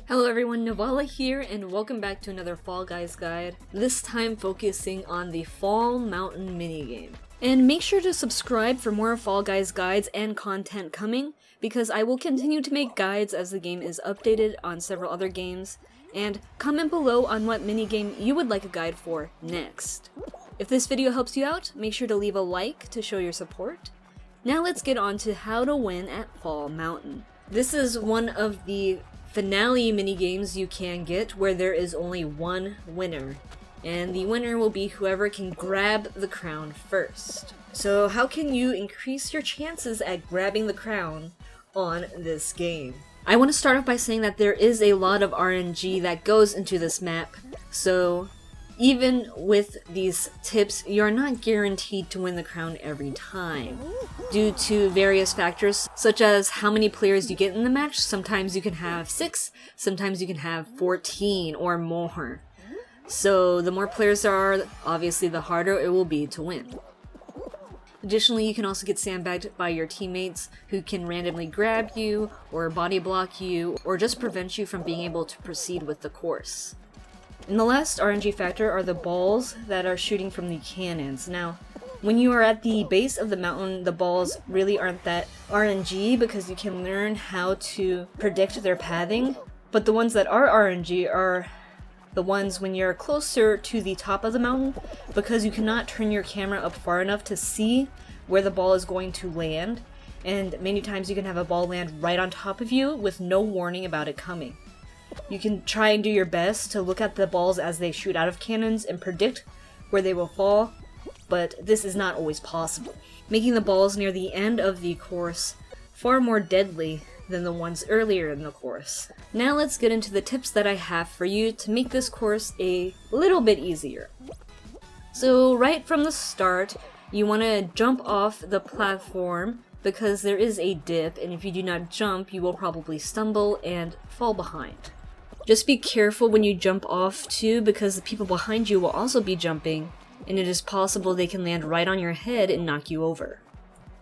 Hello everyone, Novala here, and welcome back to another Fall Guys guide, this time focusing on the Fall Mountain minigame. And make sure to subscribe for more Fall Guys guides and content coming, because I will continue to make guides as the game is updated on several other games, and comment below on what minigame you would like a guide for next. If this video helps you out, make sure to leave a like to show your support. Now let's get on to how to win at Fall Mountain. This is one of the finale minigames you can get where there is only one winner, and the winner will be whoever can grab the crown first. So how can you increase your chances at grabbing the crown on this game? I want to start off by saying that there is a lot of RNG that goes into this map, so even with these tips, you're not guaranteed to win the crown every time, due to various factors such as how many players you get in the match. Sometimes you can have 6, sometimes you can have 14 or more. So the more players there are, obviously the harder it will be to win. Additionally, you can also get sandbagged by your teammates who can randomly grab you, or body block you, or just prevent you from being able to proceed with the course. And the last RNG factor are the balls that are shooting from the cannons. Now, when you are at the base of the mountain, the balls really aren't that RNG because you can learn how to predict their pathing, but the ones that are RNG are the ones when you're closer to the top of the mountain, because you cannot turn your camera up far enough to see where the ball is going to land, and many times you can have a ball land right on top of you with no warning about it coming. You can try and do your best to look at the balls as they shoot out of cannons and predict where they will fall, but this is not always possible, making the balls near the end of the course far more deadly than the ones earlier in the course. Now let's get into the tips that I have for you to make this course a little bit easier. So right from the start, you want to jump off the platform because there is a dip, and if you do not jump, you will probably stumble and fall behind. Just be careful when you jump off too, because the people behind you will also be jumping, and it is possible they can land right on your head and knock you over.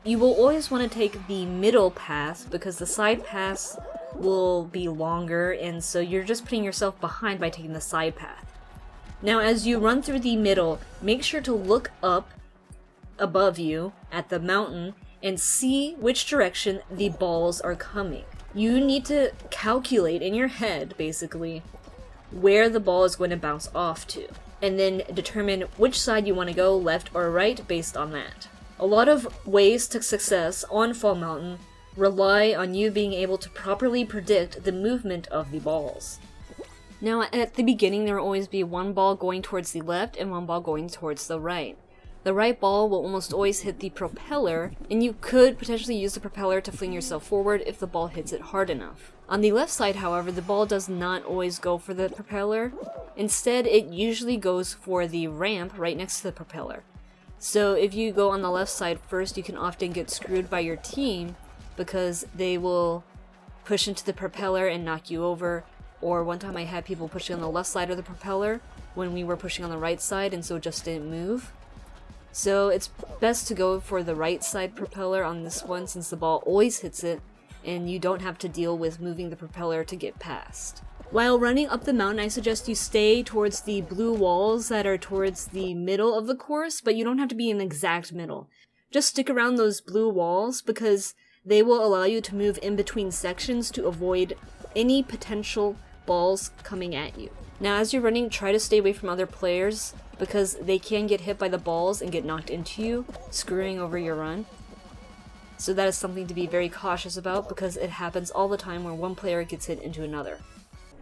You will always want to take the middle path because the side paths will be longer, and so you're just putting yourself behind by taking the side path. Now as you run through the middle, make sure to look up above you at the mountain and see which direction the balls are coming. You need to calculate in your head, basically, where the ball is going to bounce off to, and then determine which side you want to go, left or right, based on that. A lot of ways to success on Fall Mountain rely on you being able to properly predict the movement of the balls. Now, at the beginning, there will always be one ball going towards the left and one ball going towards the right. The right ball will almost always hit the propeller, and you could potentially use the propeller to fling yourself forward if the ball hits it hard enough. On the left side, however, the ball does not always go for the propeller. Instead, it usually goes for the ramp right next to the propeller. So if you go on the left side first, you can often get screwed by your team because they will push into the propeller and knock you over. Or one time I had people pushing on the left side of the propeller when we were pushing on the right side, and so it just didn't move. So it's best to go for the right side propeller on this one, since the ball always hits it and you don't have to deal with moving the propeller to get past. While running up the mountain, I suggest you stay towards the blue walls that are towards the middle of the course, but you don't have to be in the exact middle. Just stick around those blue walls because they will allow you to move in between sections to avoid any potential balls coming at you. Now as you're running, try to stay away from other players because they can get hit by the balls and get knocked into you, screwing over your run. So that is something to be very cautious about because it happens all the time where one player gets hit into another.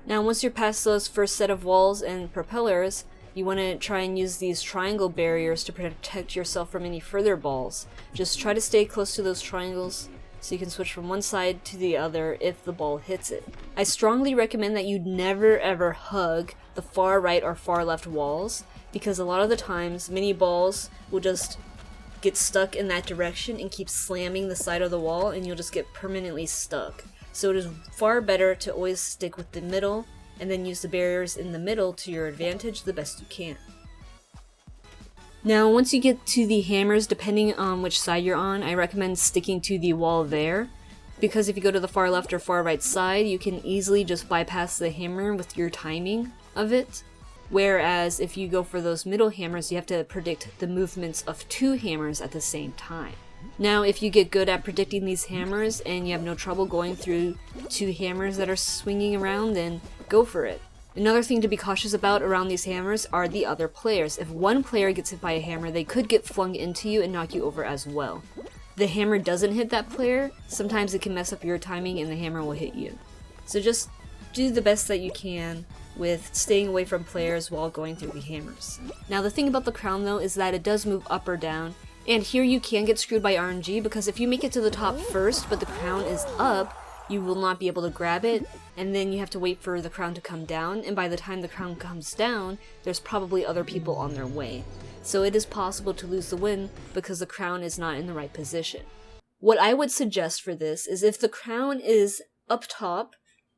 Now once you're past those first set of walls and propellers, you want to try and use these triangle barriers to protect yourself from any further balls. Just try to stay close to those triangles so you can switch from one side to the other if the ball hits it. I strongly recommend that you never ever hug the far right or far left walls, because a lot of the times mini balls will just get stuck in that direction and keep slamming the side of the wall, and you'll just get permanently stuck. So it is far better to always stick with the middle and then use the barriers in the middle to your advantage the best you can. Now, once you get to the hammers, depending on which side you're on, I recommend sticking to the wall there, because if you go to the far left or far right side, you can easily just bypass the hammer with your timing of it. Whereas if you go for those middle hammers, you have to predict the movements of 2 hammers at the same time. Now, if you get good at predicting these hammers and you have no trouble going through 2 hammers that are swinging around, then go for it. Another thing to be cautious about around these hammers are the other players. If one player gets hit by a hammer, they could get flung into you and knock you over as well. The hammer doesn't hit that player, sometimes it can mess up your timing and the hammer will hit you. So just do the best that you can with staying away from players while going through the hammers. Now the thing about the crown though is that it does move up or down, and here you can get screwed by RNG because if you make it to the top first but the crown is up, you will not be able to grab it, and then you have to wait for the crown to come down, and by the time the crown comes down, there's probably other people on their way. So it is possible to lose the win because the crown is not in the right position. What I would suggest for this is if the crown is up top,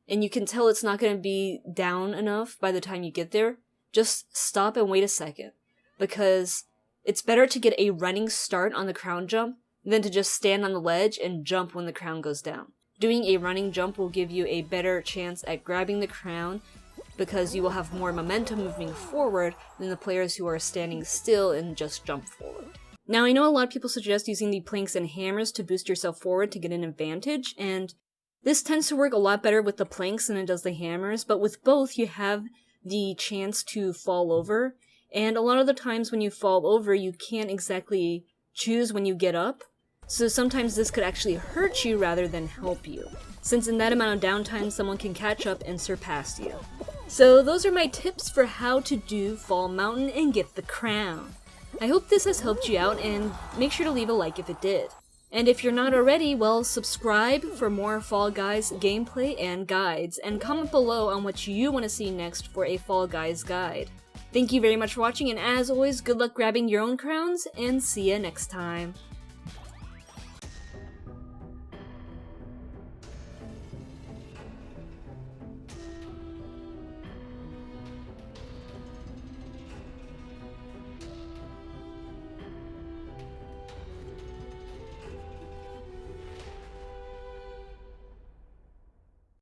and you can tell it's not going to be down enough by the time you get there, just stop and wait a second. Because it's better to get a running start on the crown jump than to just stand on the ledge and jump when the crown goes down. Doing a running jump will give you a better chance at grabbing the crown because you will have more momentum moving forward than the players who are standing still and just jump forward. Now I know a lot of people suggest using the planks and hammers to boost yourself forward to get an advantage, and this tends to work a lot better with the planks than it does the hammers, but with both you have the chance to fall over, and a lot of the times when you fall over you can't exactly choose when you get up, so sometimes this could actually hurt you rather than help you, since in that amount of downtime someone can catch up and surpass you. So those are my tips for how to do Fall Mountain and get the crown. I hope this has helped you out, and make sure to leave a like if it did. And if you're not already, well, subscribe for more Fall Guys gameplay and guides, and comment below on what you want to see next for a Fall Guys guide. Thank you very much for watching, and as always, good luck grabbing your own crowns, and see ya next time.